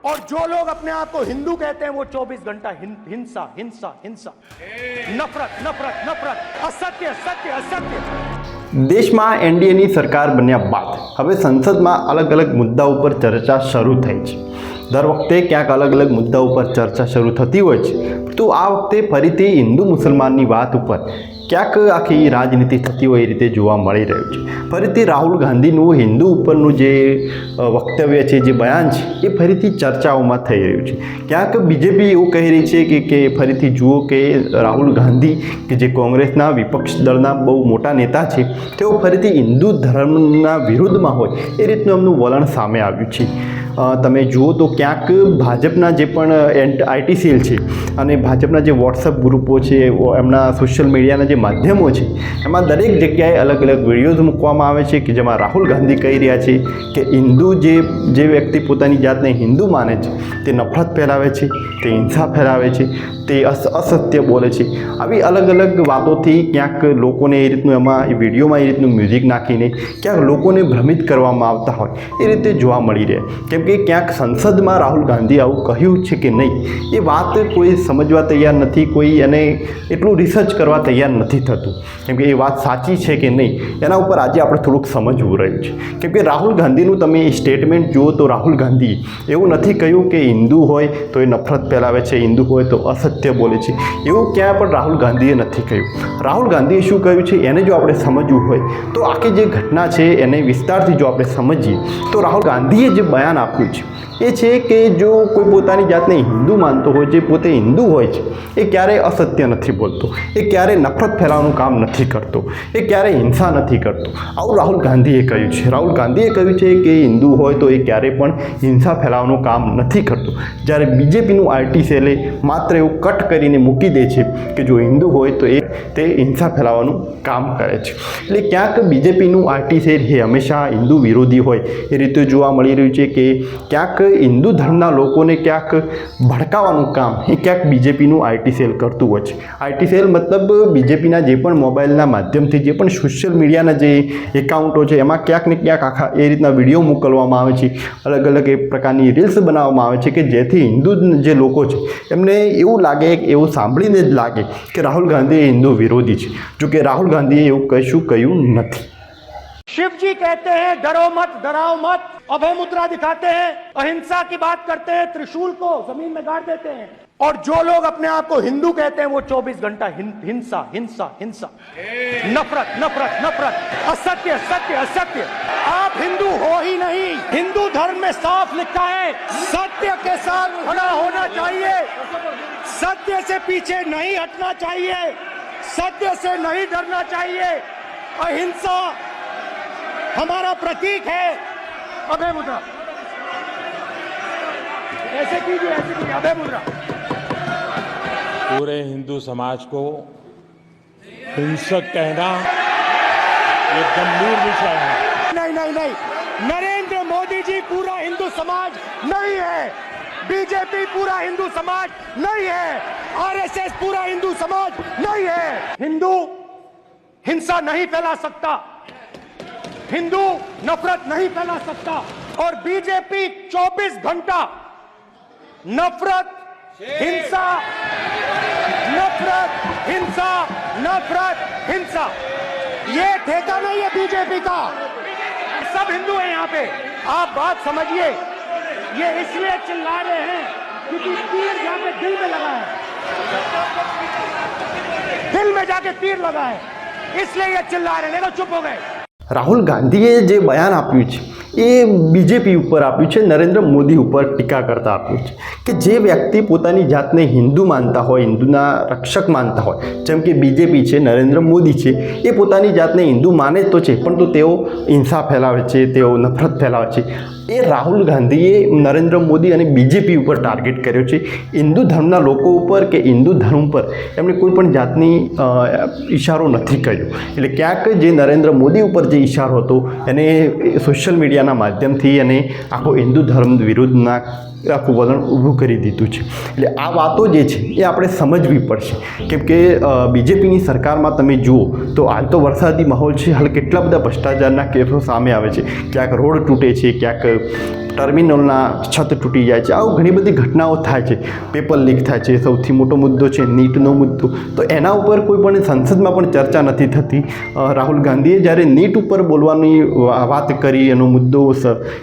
और जो लोग अपने आप को हिंदू कहते हैं वो 24 घंटा हिंसा हिंसा हिंसा, नफरत नफरत नफरत, असत्य सत्य असत्य। દેશમાં એનડીએની સરકાર બન્યા બાદ હવે સંસદમાં અલગ અલગ મુદ્દાઓ પર ચર્ચા શરૂ થઈ છે। દર વખતે ક્યાંક અલગ અલગ મુદ્દાઓ પર ચર્ચા શરૂ થતી હોય છે, તો આ વખતે ફરીથી હિન્દુ મુસલમાનની વાત ઉપર ક્યાંક આખી રાજનીતિ થતી હોય એ રીતે જોવા મળી રહ્યું છે। ફરીથી રાહુલ ગાંધીનું હિન્દુ ઉપરનું જે વક્તવ્ય છે, જે બયાન છે, એ ફરીથી ચર્ચાઓમાં થઈ રહ્યું છે। ક્યાંક બીજેપી એવું કહી રહી છે કે ફરીથી જુઓ કે રાહુલ ગાંધી કે જે કોંગ્રેસના વિપક્ષ દળના બહુ મોટા નેતા છે, તેઓ ફરીથી હિન્દુ ધર્મના વિરુદ્ધમાં હોય એ રીતનું એમનું વલણ સામે આવ્યું છે। તમે જુઓ તો ક્યાંક ભાજપના જે પણ આઈટી સેલ છે અને ભાજપના જે વોટ્સઅપ ગ્રુપો છે, એમના સોશિયલ મીડિયાના જે માધ્યમો છે, એમાં દરેક જગ્યાએ અલગ અલગ વિડીયોઝ મૂકવામાં આવે છે કે જેમાં રાહુલ ગાંધી કહી રહ્યા છે કે હિન્દુ જે વ્યક્તિ પોતાની જાતને હિન્દુ માને છે તે નફરત ફેલાવે છે, તે હિંસા ફેલાવે છે, તે અસત્ય બોલે છે। આવી અલગ અલગ વાતોથી ક્યાંક લોકોને એ રીતનું એમાં એ વિડીયોમાં એ રીતનું મ્યુઝિક નાખીને ક્યાંક લોકોને ભ્રમિત કરવામાં આવતા હોય એ રીતે જોવા મળી રહે। કેમ કે ક્યાંક સંસદમાં રાહુલ ગાંધી આવું કહ્યું છે કે નહીં એ વાત કોઈ સમજવા તૈયાર નથી, કોઈ એને એટલું રિસર્ચ કરવા તૈયાર નથી થતું। કેમ કે એ વાત સાચી છે કે નહીં એના ઉપર આજે આપણે થોડુંક સમજવું રહ્યું છે। કેમ કે રાહુલ ગાંધીનું તમે સ્ટેટમેન્ટ જુઓ તો રાહુલ ગાંધી એવું નથી કહ્યું કે હિન્દુ હોય તો એ નફરત ફેલાવે છે, હિન્દુ હોય તો અસત્ય બોલે છે, એવું ક્યાં પણ રાહુલ ગાંધીએ નથી કહ્યું। રાહુલ ગાંધીએ શું કહ્યું છે એને જો આપણે સમજવું હોય તો આખી જે ઘટના છે એને વિસ્તારથી જો આપણે સમજીએ તો રાહુલ ગાંધીએ જે બયાન આપ્યું છે એ છે કે જો કોઈ પોતાની જાતને હિન્દુ માનતો હોય, જે પોતે હિન્દુ હોય છે, એ ક્યારેય અસત્ય નથી બોલતો, એ ક્યારેય નફરત ફેલાવવાનું કામ નથી કરતો, એ ક્યારેય હિંસા નથી કરતો, આવું રાહુલ ગાંધીએ કહ્યું છે। રાહુલ ગાંધીએ કહ્યું છે કે હિન્દુ હોય તો એ ક્યારેય પણ હિંસા ફેલાવવાનું કામ નથી કરતો, જ્યારે બીજેપીનું આઈટી સેલે માત્ર એવું કટ કરીને મૂકી દે છે કે જો હિન્દુ હોય તો તે હિંસા ફેલાવવાનું કામ કરે છે। એટલે ક્યાંક બીજેપીનું આઈટી સેલ એ હંમેશા હિન્દુ વિરોધી હોય એ રીતે જોવા મળી રહ્યું છે કે ક્યાંક હિન્દુ ધર્મના લોકોને ક્યાંક ભડકાવવાનું કામ એ ક્યાંક બીજેપીનું આઈટી સેલ કરતું હોય છે। આઈટી સેલ મતલબ બીજેપીના જે પણ મોબાઈલના માધ્યમથી જે પણ સોશિયલ મીડિયાના જે એકાઉન્ટો છે એમાં ક્યાંક ને ક્યાંક આખા એ રીતના વિડીયો મોકલવામાં આવે છે, અલગ અલગ એ પ્રકારની રીલ્સ બનાવવામાં આવે છે કે જેથી હિન્દુ જે લોકો છે એમને એવું લાગે, એવું સાંભળીને જ લાગે કે રાહુલ ગાંધી એ હિન્દુ વિરોધી છે, જો કે રાહુલ ગાંધીએ એવું કશું કહ્યું નથી। शिव जी कहते हैं डरो मत डराओ मत, अभय मुद्रा दिखाते हैं, अहिंसा की बात करते हैं, त्रिशूल को जमीन में गाड़ देते हैं, और जो लोग अपने आप को हिंदू कहते हैं वो 24 घंटा हिंसा हिंसा हिंसा, नफरत नफरत नफरत, असत्य सत्य असत्य। आप हिंदू हो ही नहीं। हिंदू धर्म में साफ लिखा है सत्य के साथ खड़ा होना चाहिए, सत्य से पीछे नहीं हटना चाहिए, सत्य से नहीं डरना चाहिए। अहिंसा हमारा प्रतीक है। अभय मुद्रा ऐसे कीजिए, अभय मुद्रा। पूरे हिंदू समाज को हिंसक कहना ये गंभीर विषय है। नहीं नहीं नहीं, नरेंद्र मोदी जी पूरा हिंदू समाज नहीं है, बीजेपी पूरा हिंदू समाज नहीं है, आरएसएस पूरा हिंदू समाज नहीं है। हिंदू हिंसा नहीं फैला सकता, हिंदू नफरत नहीं फैला सकता, और बीजेपी 24 घंटा नफरत हिंसा नफरत हिंसा नफरत हिंसा, ये ठेका नहीं है बीजेपी का। सब हिंदू हैं यहाँ पे, आप बात समझिए। ये इसलिए चिल्ला रहे हैं क्योंकि तीर जाके दिल में लगा है, दिल में जाके तीर लगा है, इसलिए ये चिल्ला रहे हैं, नहीं तो चुप हो गए। રાહુલ ગાંધીએ જે બયાન આપ્યું છે એ બીજેપી ઉપર આપ્યું છે, નરેન્દ્ર મોદી ઉપર ટીકા કરતા આપ્યું છે કે જે વ્યક્તિ પોતાની જાતને હિન્દુ માનતા હોય, હિન્દુના રક્ષક માનતા હોય, જેમ કે બીજેપી છે, નરેન્દ્ર મોદી છે, એ પોતાની જાતને હિન્દુ માને તો છે પરંતુ તેઓ હિંસા ફેલાવે છે, તેઓ નફરત ફેલાવે છે। એ રાહુલ ગાંધીએ નરેન્દ્ર મોદી અને બીજેપી ઉપર ટાર્ગેટ કર્યો છે, હિન્દુ ધર્મના લોકો ઉપર કે હિન્દુ ધર્મ પર એમણે કોઈ પણ જાતની ઇશારો નથી કર્યો। એટલે ક્યાંક જે નરેન્દ્ર મોદી ઉપર જે ઇશારો હતો એને સોશિયલ મીડિયાના માધ્યમથી અને આખો હિન્દુ ધર્મ વિરુદ્ધના આખું વલણ ઊભું કરી દીધું છે. એટલે આ વાતો જે છે એ આપણે સમજવી પડશે, કેમ કે બીજેપીની સરકારમાં તમે જુઓ તો હાલ તો વરસાદી માહોલ છે, હાલ કેટલા બધા ભ્રષ્ટાચારના કેસો સામે આવે છે. ક્યાંક રોડ તૂટે છે, ક્યાંક ટર્મિનલના છત તૂટી જાય છે, આવું ઘણી બધી ઘટનાઓ થાય છે. પેપર લીક થાય છે. સૌથી મોટો મુદ્દો છે નીટનો મુદ્દો. તો એના ઉપર કોઈ પણ સંસદમાં પણ ચર્ચા નથી થતી. રાહુલ ગાંધીએ જ્યારે નીટ ઉપર બોલવાની વાત કરી, એનો મુદ્દો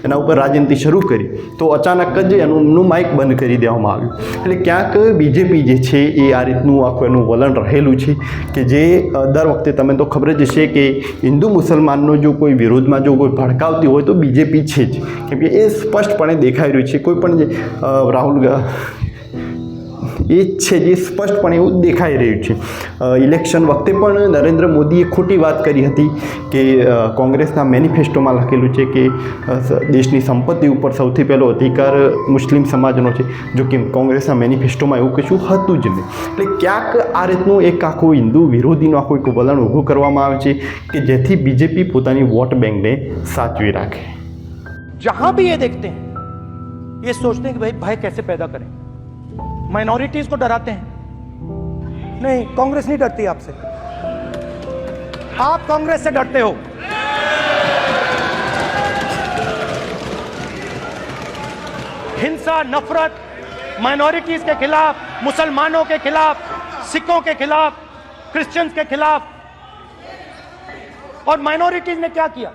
એના ઉપર રાજનીતિ શરૂ કરી, તો અચાનક જ એનું માઇક બંધ કરી દેવામાં આવ્યું. એટલે ક્યાંક બીજેપી જે છે એ આ રીતનું આખું એનું વલણ રહેલું છે કે જે દર વખતે તમે તો ખબર જ હશે કે હિન્દુ મુસલમાનનો જો કોઈ વિરોધમાં જો કોઈ ભડકાવતી હોય તો બીજેપી છે જ, કેમ કે એ સ્પષ્ટપણે દેખાઈ રહ્યું છે. કોઈ પણ જે રાહુલ એ જ છે જે સ્પષ્ટપણે એવું દેખાઈ રહ્યું છે. ઇલેક્શન વખતે પણ નરેન્દ્ર મોદીએ ખોટી વાત કરી હતી કે કોંગ્રેસના મેનિફેસ્ટોમાં લખેલું છે કે દેશની સંપત્તિ ઉપર સૌથી પહેલો અધિકાર મુસ્લિમ સમાજનો છે, જો કે કોંગ્રેસના મેનિફેસ્ટોમાં એવું કશું હતું જ નહીં. એટલે ક્યાંક આ રીતનું એક આખું હિન્દુ વિરોધીનું આખું એક વલણ ઊભું કરવામાં આવે છે કે જેથી બીજેપી પોતાની વોટ બેંકને સાચવી રાખે. जहां भी ये देखते हैं ये सोचते हैं कि भाई भय कैसे पैदा करें, माइनॉरिटीज को डराते हैं. नहीं, कांग्रेस नहीं डरती आपसे, आप कांग्रेस से डरते हो. हिंसा, नफरत, माइनॉरिटीज के खिलाफ, मुसलमानों के खिलाफ, सिखों के खिलाफ, क्रिश्चियंस के खिलाफ. और माइनॉरिटीज ने क्या किया?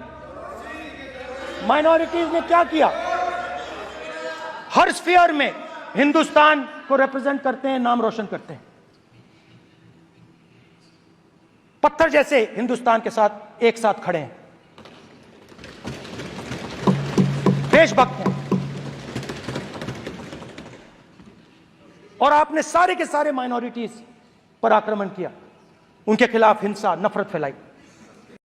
माइनॉरिटीज ने क्या किया? हर स्फीयर में हिंदुस्तान को रिप्रेजेंट करते हैं, नाम रोशन करते हैं. पत्थर जैसे हिंदुस्तान के साथ एक साथ खड़े हैं, देशभक्त हैं. और आपने सारे के सारे माइनॉरिटीज पर आक्रमण किया, उनके खिलाफ हिंसा, नफरत फैलाई.